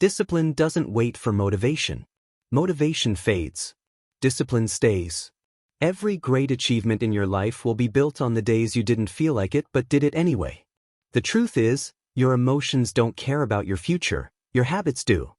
Discipline doesn't wait for motivation. Motivation fades. Discipline stays. Every great achievement in your life will be built on the days you didn't feel like it but did it anyway. The truth is, your emotions don't care about your future, your habits do.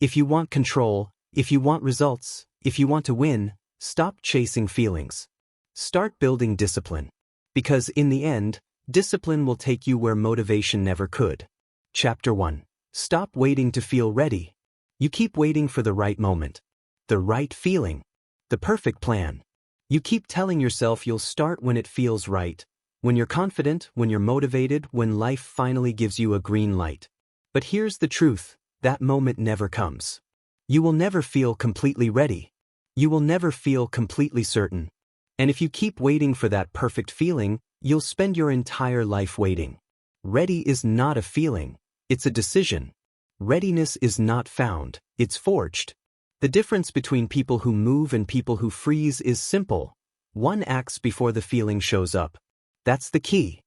If you want control, if you want results, if you want to win, stop chasing feelings. Start building discipline. Because in the end, discipline will take you where motivation never could. Chapter 1. Stop waiting to feel ready. You keep waiting for the right moment. The right feeling. The perfect plan. You keep telling yourself you'll start when it feels right. When you're confident, when you're motivated, when life finally gives you a green light. But here's the truth, that moment never comes. You will never feel completely ready. You will never feel completely certain. And if you keep waiting for that perfect feeling, you'll spend your entire life waiting. Ready is not a feeling, it's a decision. Readiness is not found, it's forged. The difference between people who move and people who freeze is simple. One acts before the feeling shows up. That's the key.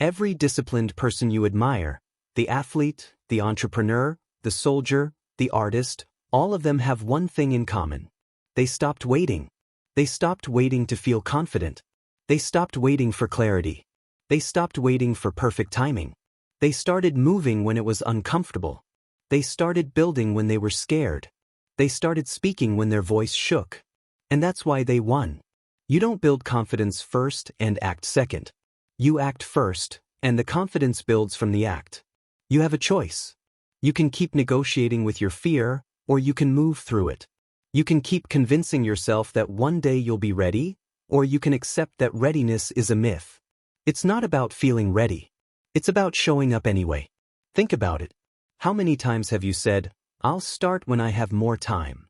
Every disciplined person you admire, the athlete, the entrepreneur, the soldier, the artist, all of them have one thing in common. They stopped waiting. They stopped waiting to feel confident. They stopped waiting for clarity. They stopped waiting for perfect timing. They started moving when it was uncomfortable. They started building when they were scared. They started speaking when their voice shook. And that's why they won. You don't build confidence first and act second. You act first, and the confidence builds from the act. You have a choice. You can keep negotiating with your fear, or you can move through it. You can keep convincing yourself that one day you'll be ready, or you can accept that readiness is a myth. It's not about feeling ready. It's about showing up anyway. Think about it. How many times have you said, "I'll start when I have more time"?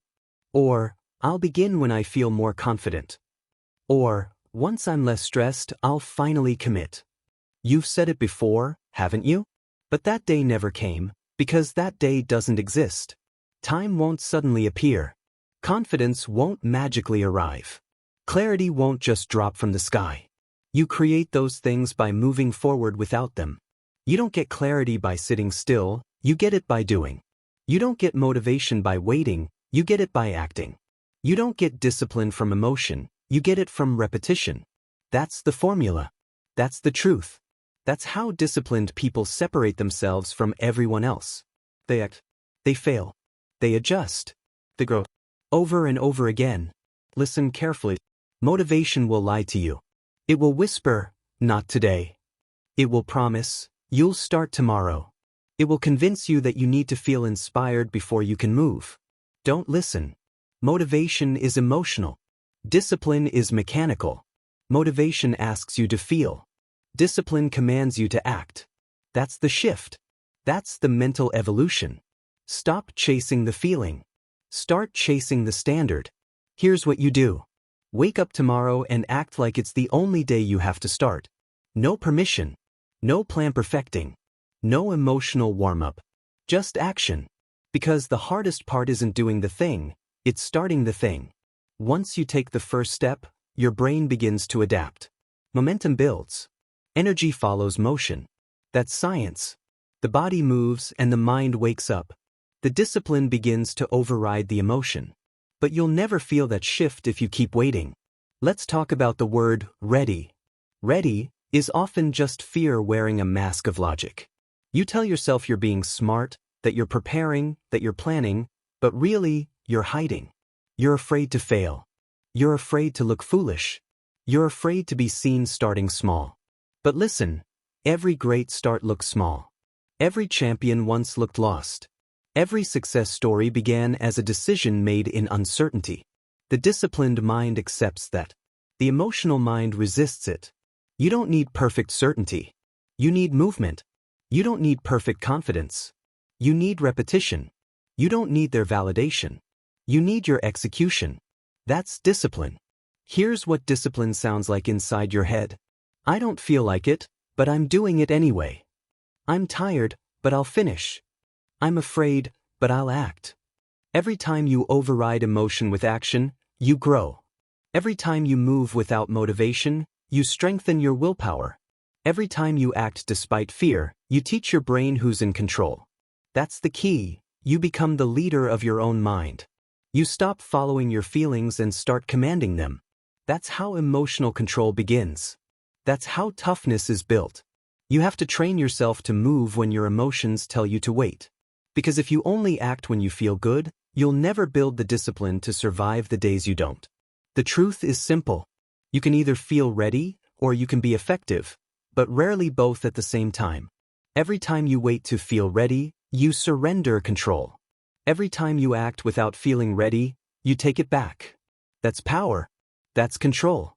Or, "I'll begin when I feel more confident"? Or, "Once I'm less stressed, I'll finally commit"? You've said it before, haven't you? But that day never came, because that day doesn't exist. Time won't suddenly appear. Confidence won't magically arrive. Clarity won't just drop from the sky. You create those things by moving forward without them. You don't get clarity by sitting still, you get it by doing. You don't get motivation by waiting, you get it by acting. You don't get discipline from emotion, you get it from repetition. That's the formula. That's the truth. That's how disciplined people separate themselves from everyone else. They act. They fail. They adjust. They grow. Over and over again. Listen carefully. Motivation will lie to you. It will whisper, "Not today." It will promise, "You'll start tomorrow." It will convince you that you need to feel inspired before you can move. Don't listen. Motivation is emotional. Discipline is mechanical. Motivation asks you to feel. Discipline commands you to act. That's the shift. That's the mental evolution. Stop chasing the feeling. Start chasing the standard. Here's what you do. Wake up tomorrow and act like it's the only day you have to start. No permission. No plan perfecting. No emotional warm-up. Just action. Because the hardest part isn't doing the thing, it's starting the thing. Once you take the first step, your brain begins to adapt. Momentum builds. Energy follows motion. That's science. The body moves and the mind wakes up. The discipline begins to override the emotion. But you'll never feel that shift if you keep waiting. Let's talk about the word ready. Ready is often just fear wearing a mask of logic. You tell yourself you're being smart, that you're preparing, that you're planning, but really, you're hiding. You're afraid to fail. You're afraid to look foolish. You're afraid to be seen starting small. But listen, every great start looks small. Every champion once looked lost. Every success story began as a decision made in uncertainty. The disciplined mind accepts that. The emotional mind resists it. You don't need perfect certainty. You need movement. You don't need perfect confidence. You need repetition. You don't need their validation. You need your execution. That's discipline. Here's what discipline sounds like inside your head. I don't feel like it, but I'm doing it anyway. I'm tired, but I'll finish. I'm afraid, but I'll act. Every time you override emotion with action, you grow. Every time you move without motivation, you strengthen your willpower. Every time you act despite fear, you teach your brain who's in control. That's the key. you become the leader of your own mind. You stop following your feelings and start commanding them. That's how emotional control begins. That's how toughness is built. You have to train yourself to move when your emotions tell you to wait. Because if you only act when you feel good, you'll never build the discipline to survive the days you don't. The truth is simple. You can either feel ready or you can be effective, but rarely both at the same time. Every time you wait to feel ready, you surrender control. Every time you act without feeling ready, you take it back. That's power. That's control.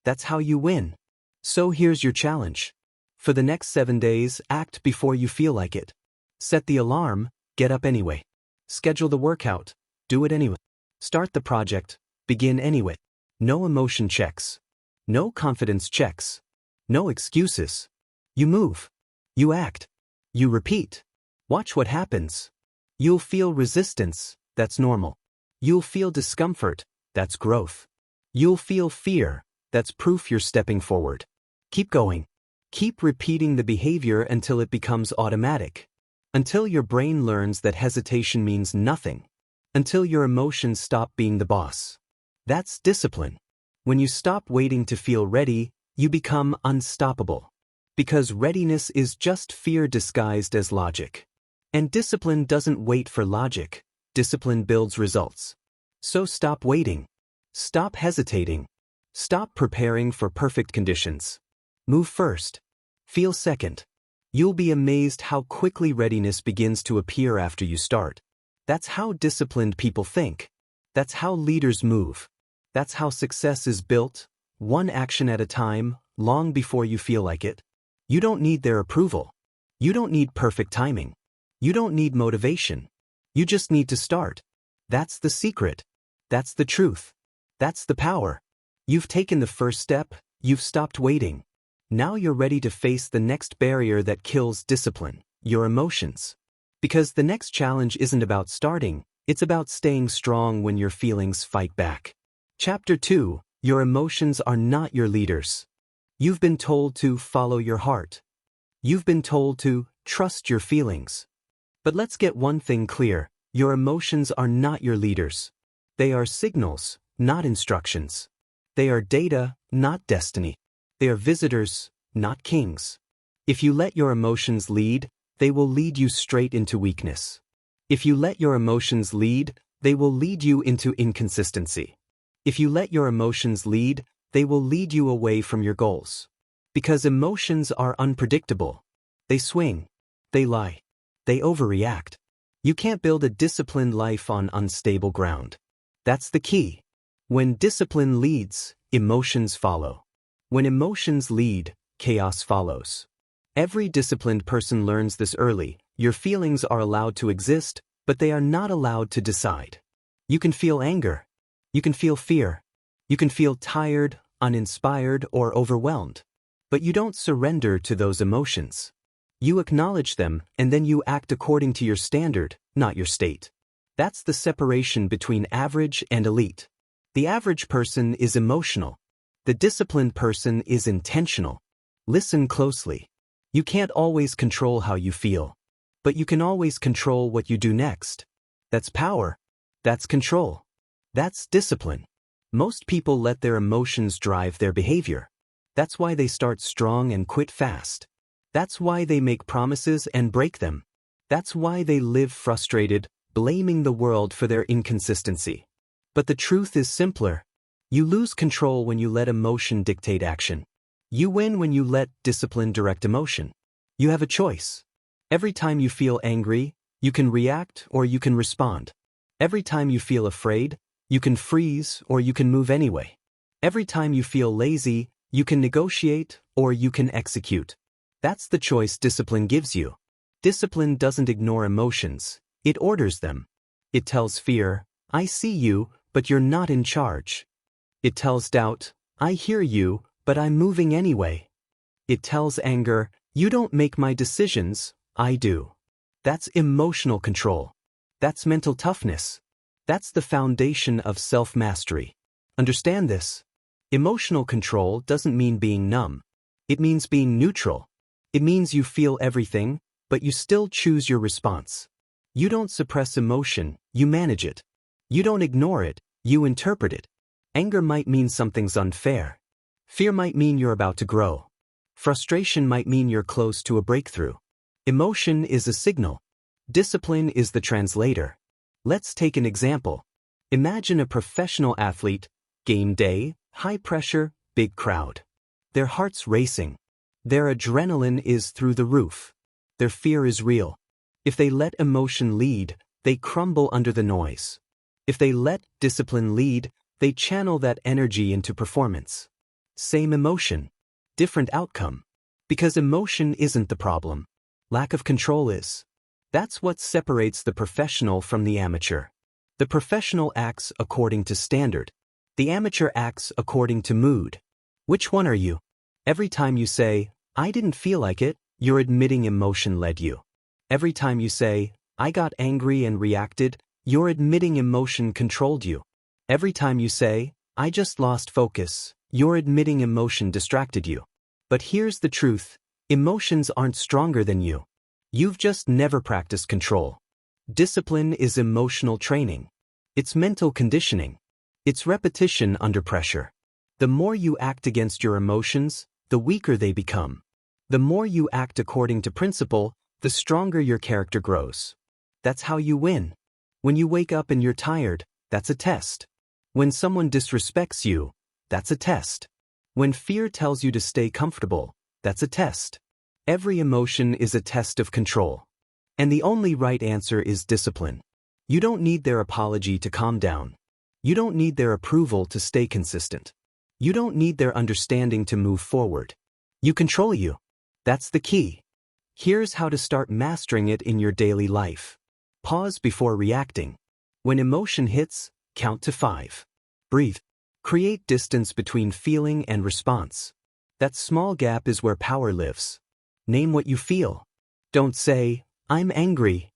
That's how you win. So here's your challenge. For the next 7 days, act before you feel like it. Set the alarm, get up anyway. Schedule the workout, do it anyway. Start the project, begin anyway. No emotion checks. No confidence checks. No excuses. You move. You act. You repeat. Watch what happens. You'll feel resistance, that's normal. You'll feel discomfort, that's growth. You'll feel fear, that's proof you're stepping forward. Keep going. Keep repeating the behavior until it becomes automatic. Until your brain learns that hesitation means nothing. Until your emotions stop being the boss. That's discipline. When you stop waiting to feel ready, you become unstoppable. Because readiness is just fear disguised as logic. And discipline doesn't wait for logic. Discipline builds results. So stop waiting. Stop hesitating. Stop preparing for perfect conditions. Move first. Feel second. You'll be amazed how quickly readiness begins to appear after you start. That's how disciplined people think. That's how leaders move. That's how success is built, one action at a time, long before you feel like it. You don't need their approval. You don't need perfect timing. You don't need motivation. You just need to start. That's the secret. That's the truth. That's the power. You've taken the first step, you've stopped waiting. Now you're ready to face the next barrier that kills discipline, your emotions. Because the next challenge isn't about starting, it's about staying strong when your feelings fight back. Chapter 2, Your emotions are not your leaders. You've been told to follow your heart. You've been told to trust your feelings. But let's get one thing clear, your emotions are not your leaders. They are signals, not instructions. They are data, not destiny. They are visitors, not kings. If you let your emotions lead, they will lead you straight into weakness. If you let your emotions lead, they will lead you into inconsistency. If you let your emotions lead, they will lead you away from your goals. Because emotions are unpredictable. They swing. They lie. They overreact. You can't build a disciplined life on unstable ground. That's the key. When discipline leads, emotions follow. When emotions lead, chaos follows. Every disciplined person learns this early. Your feelings are allowed to exist, but they are not allowed to decide. You can feel anger. You can feel fear. You can feel tired, uninspired, or overwhelmed. But you don't surrender to those emotions. You acknowledge them, and then you act according to your standard, not your state. That's the separation between average and elite. The average person is emotional. The disciplined person is intentional. Listen closely. You can't always control how you feel. But you can always control what you do next. That's power. That's control. That's discipline. Most people let their emotions drive their behavior. That's why they start strong and quit fast. That's why they make promises and break them. That's why they live frustrated, blaming the world for their inconsistency. But the truth is simpler. You lose control when you let emotion dictate action. You win when you let discipline direct emotion. You have a choice. Every time you feel angry, you can react or you can respond. Every time you feel afraid, you can freeze or you can move anyway. Every time you feel lazy, you can negotiate or you can execute. That's the choice discipline gives you. Discipline doesn't ignore emotions, it orders them. It tells fear, I see you, but you're not in charge. It tells doubt, I hear you, but I'm moving anyway. It tells anger, you don't make my decisions, I do. That's emotional control. That's mental toughness. That's the foundation of self-mastery. Understand this. Emotional control doesn't mean being numb. It means being neutral. It means you feel everything, but you still choose your response. You don't suppress emotion, you manage it. You don't ignore it, you interpret it. Anger might mean something's unfair. Fear might mean you're about to grow. Frustration might mean you're close to a breakthrough. Emotion is a signal. Discipline is the translator. Let's take an example. Imagine a professional athlete, game day, high pressure, big crowd. Their heart's racing. Their adrenaline is through the roof. Their fear is real. If they let emotion lead, they crumble under the noise. If they let discipline lead, they channel that energy into performance. Same emotion, different outcome. Because emotion isn't the problem. Lack of control is. That's what separates the professional from the amateur. The professional acts according to standard. The amateur acts according to mood. Which one are you? Every time you say, I didn't feel like it, you're admitting emotion led you. Every time you say, I got angry and reacted, you're admitting emotion controlled you. Every time you say, I just lost focus, you're admitting emotion distracted you. But here's the truth, emotions aren't stronger than you. You've just never practiced control. Discipline is emotional training. It's mental conditioning. It's repetition under pressure. The more you act against your emotions, the weaker they become. The more you act according to principle, the stronger your character grows. That's how you win. When you wake up and you're tired, that's a test. When someone disrespects you, that's a test. When fear tells you to stay comfortable, that's a test. Every emotion is a test of control. And the only right answer is discipline. You don't need their apology to calm down. You don't need their approval to stay consistent. You don't need their understanding to move forward. You control you. That's the key. Here's how to start mastering it in your daily life. Pause before reacting. When emotion hits, count to 5. Breathe. Create distance between feeling and response. That small gap is where power lives. Name what you feel. Don't say, I'm angry.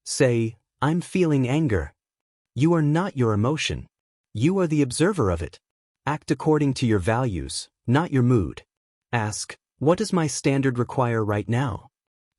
Say, I'm feeling anger. You are not your emotion. You are the observer of it. Act according to your values, not your mood. Ask, what does my standard require right now?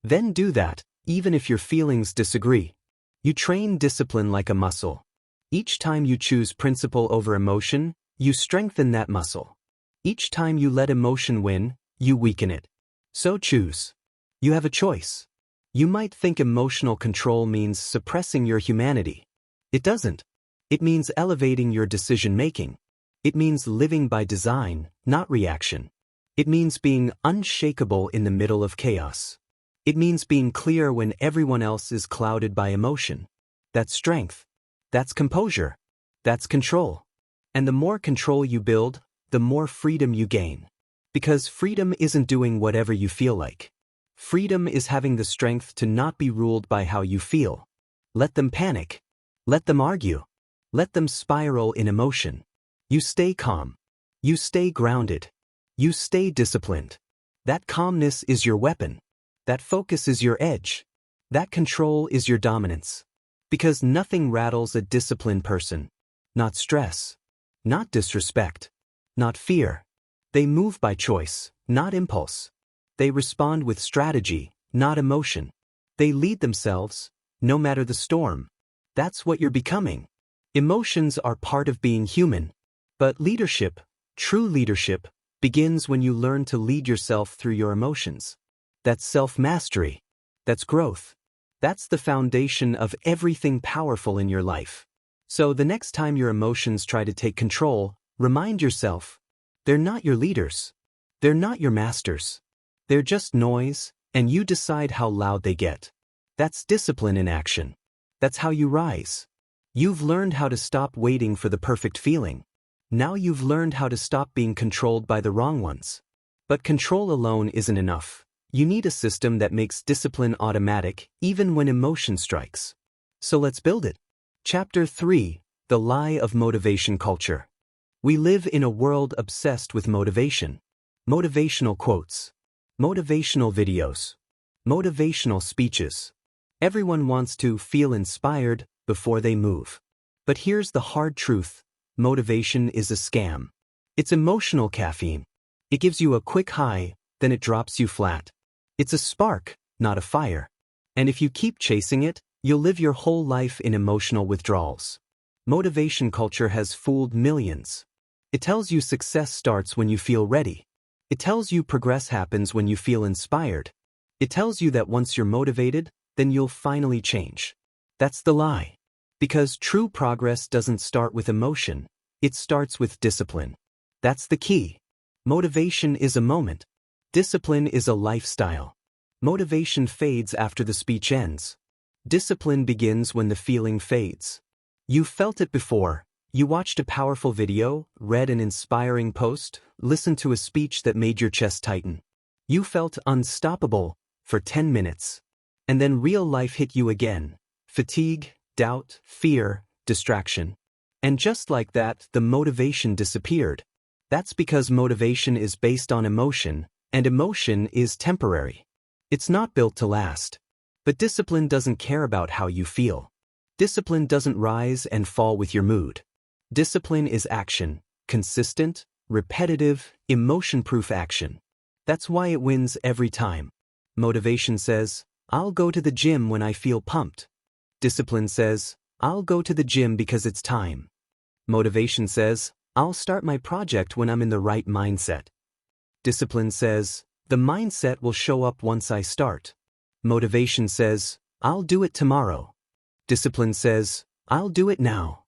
Then do that, even if your feelings disagree. You train discipline like a muscle. Each time you choose principle over emotion, you strengthen that muscle. Each time you let emotion win, you weaken it. So choose. You have a choice. You might think emotional control means suppressing your humanity. It doesn't. It means elevating your decision-making. It means living by design, not reaction. It means being unshakable in the middle of chaos. It means being clear when everyone else is clouded by emotion. That's strength. That's composure. That's control. And the more control you build, the more freedom you gain. Because freedom isn't doing whatever you feel like. Freedom is having the strength to not be ruled by how you feel. Let them panic. Let them argue. Let them spiral in emotion. You stay calm. You stay grounded. You stay disciplined. That calmness is your weapon. That focus is your edge. That control is your dominance. Because nothing rattles a disciplined person. Not stress. Not disrespect. Not fear. They move by choice, not impulse. They respond with strategy, not emotion. They lead themselves, no matter the storm. That's what you're becoming. Emotions are part of being human. But leadership, true leadership, begins when you learn to lead yourself through your emotions. That's self-mastery. That's growth. That's the foundation of everything powerful in your life. So the next time your emotions try to take control, remind yourself, they're not your leaders. They're not your masters. They're just noise, and you decide how loud they get. That's discipline in action. That's how you rise. You've learned how to stop waiting for the perfect feeling. Now you've learned how to stop being controlled by the wrong ones. But control alone isn't enough. You need a system that makes discipline automatic, even when emotion strikes. So let's build it. Chapter 3: The Lie of Motivation Culture. We live in a world obsessed with motivation. Motivational quotes. Motivational videos. Motivational speeches. Everyone wants to feel inspired before they move. But here's the hard truth. Motivation is a scam. It's emotional caffeine. It gives you a quick high, then it drops you flat. It's a spark, not a fire. And if you keep chasing it, You'll live your whole life in emotional withdrawals. Motivation culture has fooled millions. It tells you success starts when you feel ready. It tells you progress happens when you feel inspired. It tells you that once you're motivated, then you'll finally change. That's the lie. Because true progress doesn't start with emotion, it starts with discipline. That's the key. Motivation is a moment. Discipline is a lifestyle. Motivation fades after the speech ends. Discipline begins when the feeling fades. You felt it before. You watched a powerful video, read an inspiring post, listened to a speech that made your chest tighten. You felt unstoppable for 10 minutes. And then real life hit you again. Fatigue, doubt, fear, distraction. And just like that, the motivation disappeared. That's because motivation is based on emotion, and emotion is temporary. It's not built to last. But discipline doesn't care about how you feel. Discipline doesn't rise and fall with your mood. Discipline is action, consistent, repetitive, emotion-proof action. That's why it wins every time. Motivation says, I'll go to the gym when I feel pumped. Discipline says, I'll go to the gym because it's time. Motivation says, I'll start my project when I'm in the right mindset. Discipline says, the mindset will show up once I start. Motivation says, I'll do it tomorrow. Discipline says, I'll do it now.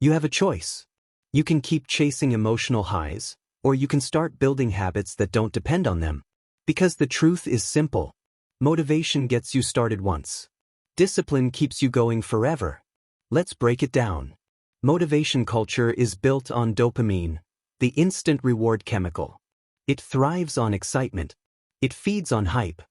You have a choice. You can keep chasing emotional highs, or you can start building habits that don't depend on them. Because the truth is simple. Motivation gets you started once. Discipline keeps you going forever. Let's break it down. Motivation culture is built on dopamine, the instant reward chemical. It thrives on excitement. It feeds on hype.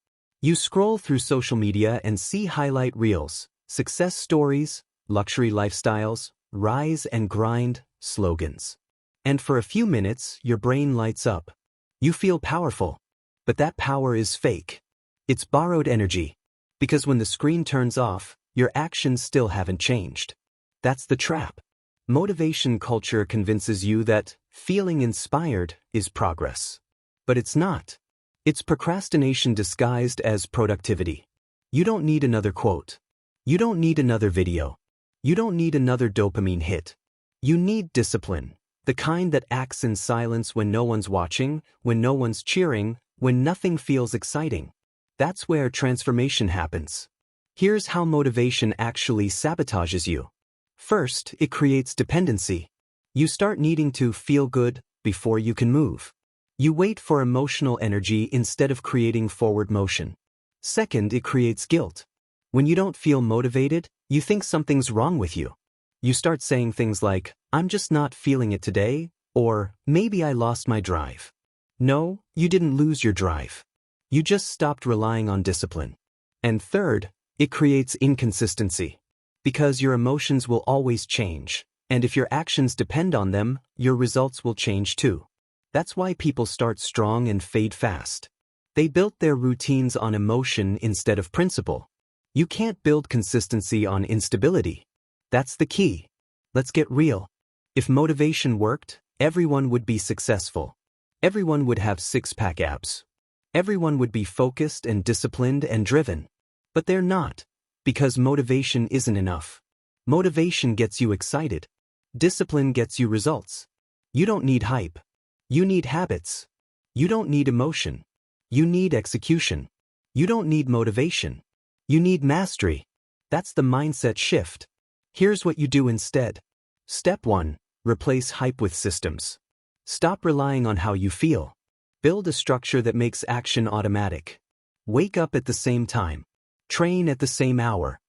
You scroll through social media and see highlight reels, success stories, luxury lifestyles, rise and grind slogans. And for a few minutes, your brain lights up. You feel powerful. But that power is fake. It's borrowed energy. Because when the screen turns off, your actions still haven't changed. That's the trap. Motivation culture convinces you that feeling inspired is progress. But it's not. It's procrastination disguised as productivity. You don't need another quote. You don't need another video. You don't need another dopamine hit. You need discipline, the kind that acts in silence when no one's watching, when no one's cheering, when nothing feels exciting. That's where transformation happens. Here's how motivation actually sabotages you. First, it creates dependency. You start needing to feel good before you can move. You wait for emotional energy instead of creating forward motion. Second, it creates guilt. When you don't feel motivated, you think something's wrong with you. You start saying things like, I'm just not feeling it today, or maybe I lost my drive. No, you didn't lose your drive. You just stopped relying on discipline. And third, it creates inconsistency. Because your emotions will always change, and if your actions depend on them, your results will change too. That's why people start strong and fade fast. They built their routines on emotion instead of principle. You can't build consistency on instability. That's the key. Let's get real. If motivation worked, everyone would be successful. Everyone would have six-pack abs. Everyone would be focused and disciplined and driven. But they're not, because motivation isn't enough. Motivation gets you excited. Discipline gets you results. You don't need hype. You need habits. You don't need emotion. You need execution. You don't need motivation. You need mastery. That's the mindset shift. Here's what you do instead. Step 1. Replace hype with systems. Stop relying on how you feel. Build a structure that makes action automatic. Wake up at the same time. Train at the same hour.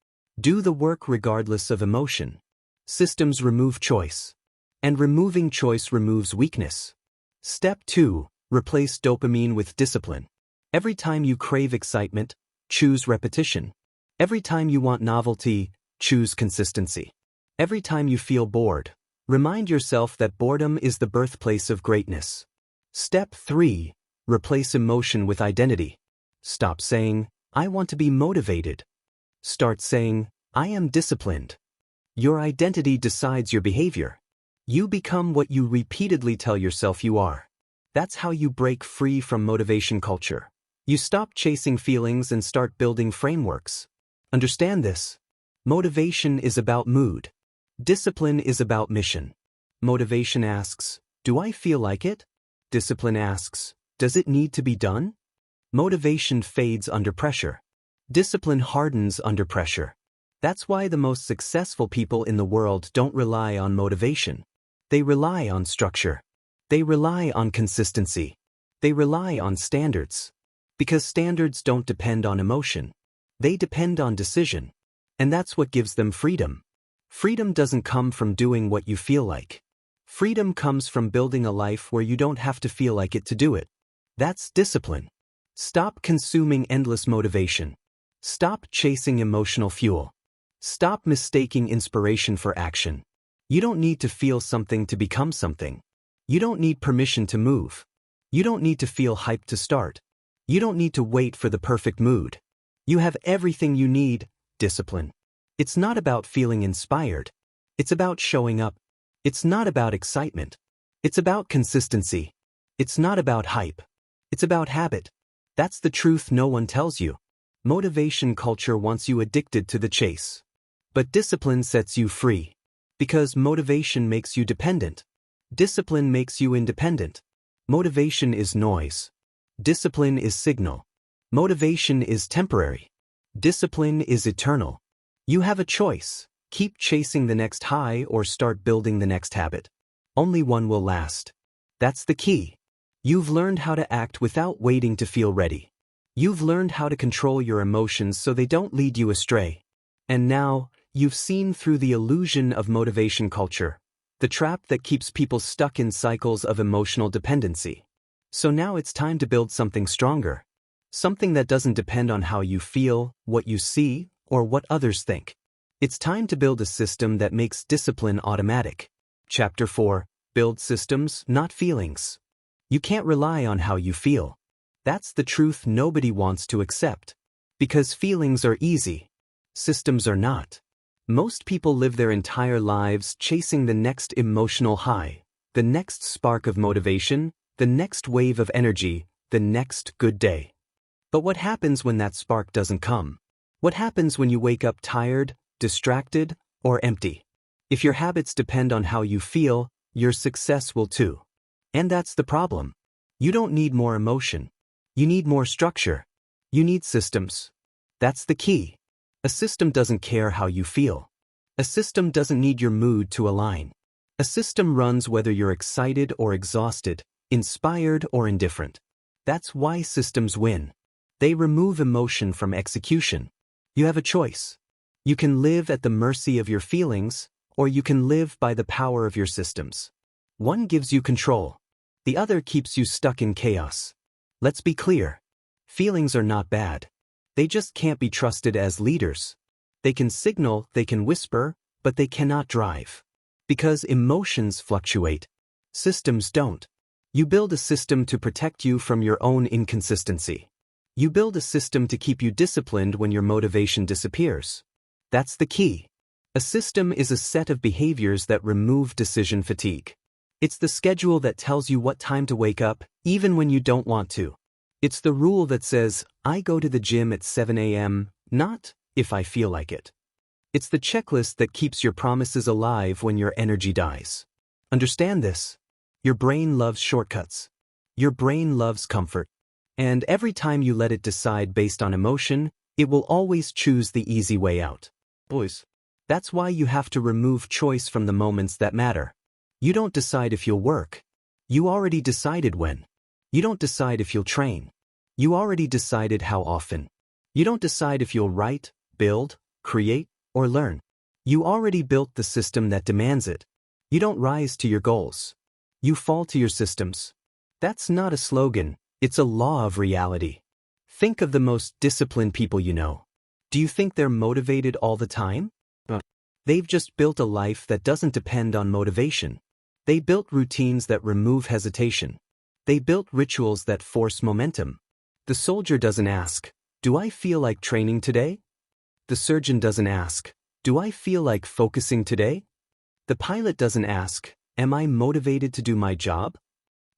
Do the work regardless of emotion. Systems remove choice. And removing choice removes weakness. Step 2. Replace dopamine with discipline. Every time you crave excitement, choose repetition. Every time you want novelty, choose consistency. Every time you feel bored, remind yourself that boredom is the birthplace of greatness. Step 3. Replace emotion with identity. Stop saying, I want to be motivated. Start saying, I am disciplined. Your identity decides your behavior. You become what you repeatedly tell yourself you are. That's how you break free from motivation culture. You stop chasing feelings and start building frameworks. Understand this. Motivation is about mood. Discipline is about mission. Motivation asks, do I feel like it? Discipline asks, does it need to be done? Motivation fades under pressure. Discipline hardens under pressure. That's why the most successful people in the world don't rely on motivation. They rely on structure. They rely on consistency. They rely on standards. Because standards don't depend on emotion. They depend on decision. And that's what gives them freedom. Freedom doesn't come from doing what you feel like. Freedom comes from building a life where you don't have to feel like it to do it. That's discipline. Stop consuming endless motivation. Stop chasing emotional fuel. Stop mistaking inspiration for action. You don't need to feel something to become something. You don't need permission to move. You don't need to feel hyped to start. You don't need to wait for the perfect mood. You have everything you need: discipline. It's not about feeling inspired. It's about showing up. It's not about excitement. It's about consistency. It's not about hype. It's about habit. That's the truth no one tells you. Motivation culture wants you addicted to the chase. But discipline sets you free. Because motivation makes you dependent. Discipline makes you independent. Motivation is noise. Discipline is signal. Motivation is temporary. Discipline is eternal. You have a choice. Keep chasing the next high or start building the next habit. Only one will last. That's the key. You've learned how to act without waiting to feel ready. You've learned how to control your emotions so they don't lead you astray. And now, you've seen through the illusion of motivation culture, the trap that keeps people stuck in cycles of emotional dependency. So now it's time to build something stronger. Something that doesn't depend on how you feel, what you see, or what others think. It's time to build a system that makes discipline automatic. Chapter 4. Build systems, not feelings. You can't rely on how you feel. That's the truth nobody wants to accept. Because feelings are easy. Systems are not. Most people live their entire lives chasing the next emotional high, the next spark of motivation, the next wave of energy, the next good day. But what happens when that spark doesn't come? What happens when you wake up tired, distracted, or empty? If your habits depend on how you feel, your success will too. And that's the problem. You don't need more emotion. You need more structure. You need systems. That's the key. A system doesn't care how you feel. A system doesn't need your mood to align. A system runs whether you're excited or exhausted, inspired or indifferent. That's why systems win. They remove emotion from execution. You have a choice. You can live at the mercy of your feelings, or you can live by the power of your systems. One gives you control. The other keeps you stuck in chaos. Let's be clear. Feelings are not bad. They just can't be trusted as leaders. They can signal, they can whisper, but they cannot drive. Because emotions fluctuate. Systems don't. You build a system to protect you from your own inconsistency. You build a system to keep you disciplined when your motivation disappears. That's the key. A system is a set of behaviors that remove decision fatigue. It's the schedule that tells you what time to wake up, even when you don't want to. It's the rule that says, I go to the gym at 7 a.m., not if I feel like it. It's the checklist that keeps your promises alive when your energy dies. Understand this. Your brain loves shortcuts. Your brain loves comfort. And every time you let it decide based on emotion, it will always choose the easy way out. Boys. That's why you have to remove choice from the moments that matter. You don't decide if you'll work. You already decided when. You don't decide if you'll train. You already decided how often. You don't decide if you'll write, build, create, or learn. You already built the system that demands it. You don't rise to your goals. You fall to your systems. That's not a slogan, it's a law of reality. Think of the most disciplined people you know. Do you think they're motivated all the time? They've just built a life that doesn't depend on motivation. They built routines that remove hesitation. They built rituals that force momentum. The soldier doesn't ask, do I feel like training today? The surgeon doesn't ask, do I feel like focusing today? The pilot doesn't ask, am I motivated to do my job?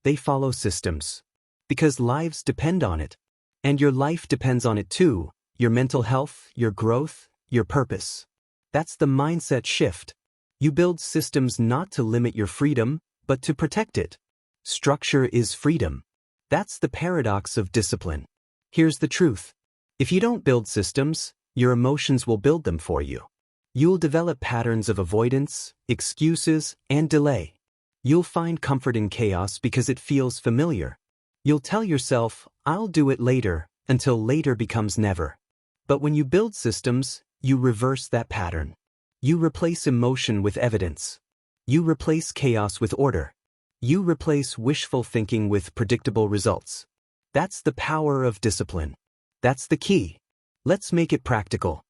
They follow systems. Because lives depend on it. And your life depends on it too, your mental health, your growth, your purpose. That's the mindset shift. You build systems not to limit your freedom, but to protect it. Structure is freedom. That's the paradox of discipline. Here's the truth. If you don't build systems, your emotions will build them for you. You'll develop patterns of avoidance, excuses, and delay. You'll find comfort in chaos because it feels familiar. You'll tell yourself, "I'll do it later," until later becomes never. But when you build systems, you reverse that pattern. You replace emotion with evidence. You replace chaos with order. You replace wishful thinking with predictable results. That's the power of discipline. That's the key. Let's make it practical.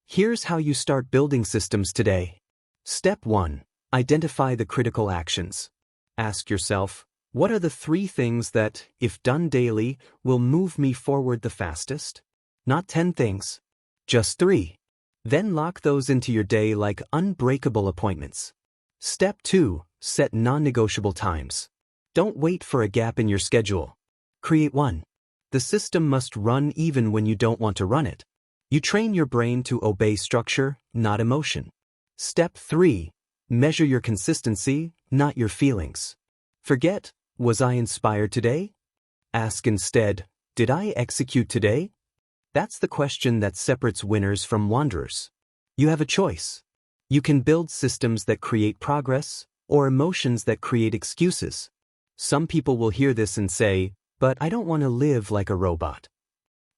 Here's how you start building systems today. Step 1. Identify the critical actions. Ask yourself, what are the 3 things that, if done daily, will move me forward the fastest? Not 10 things. Just 3. Then lock those into your day like unbreakable appointments. Step 2. Set non-negotiable times. Don't wait for a gap in your schedule. Create one. The system must run even when you don't want to run it. You train your brain to obey structure, not emotion. Step 3. Measure your consistency, not your feelings. Forget, was I inspired today? Ask instead, did I execute today? That's the question that separates winners from wanderers. You have a choice. You can build systems that create progress, or emotions that create excuses. Some people will hear this and say, but I don't want to live like a robot.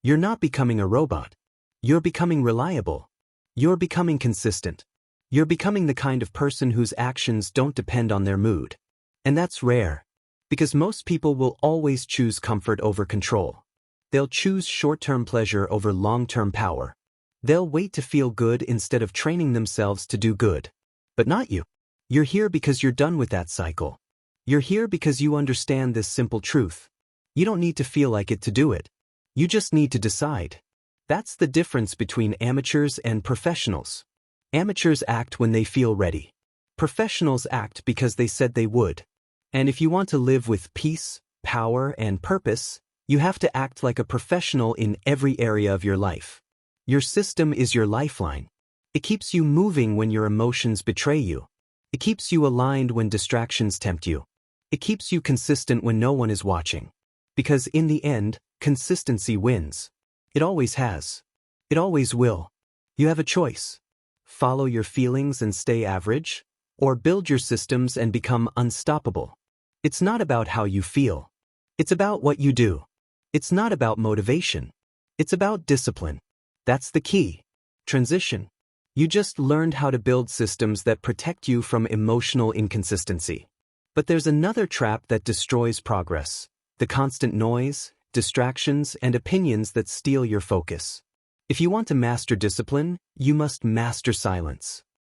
You're not becoming a robot. You're becoming reliable. You're becoming consistent. You're becoming the kind of person whose actions don't depend on their mood. And that's rare, because most people will always choose comfort over control. They'll choose short-term pleasure over long-term power. They'll wait to feel good instead of training themselves to do good. But not you. You're here because you're done with that cycle. You're here because you understand this simple truth. You don't need to feel like it to do it. You just need to decide. That's the difference between amateurs and professionals. Amateurs act when they feel ready. Professionals act because they said they would. And if you want to live with peace, power, and purpose, you have to act like a professional in every area of your life. Your system is your lifeline. It keeps you moving when your emotions betray you. It keeps you aligned when distractions tempt you. It keeps you consistent when no one is watching. Because in the end, consistency wins. It always has. It always will. You have a choice. Follow your feelings and stay average, or build your systems and become unstoppable. It's not about how you feel. It's about what you do. It's not about motivation. It's about discipline. That's the key. Transition. You just learned how to build systems that protect you from emotional inconsistency. But there's another trap that destroys progress. The constant noise, distractions, and opinions that steal your focus. If you want to master discipline, you must master silence.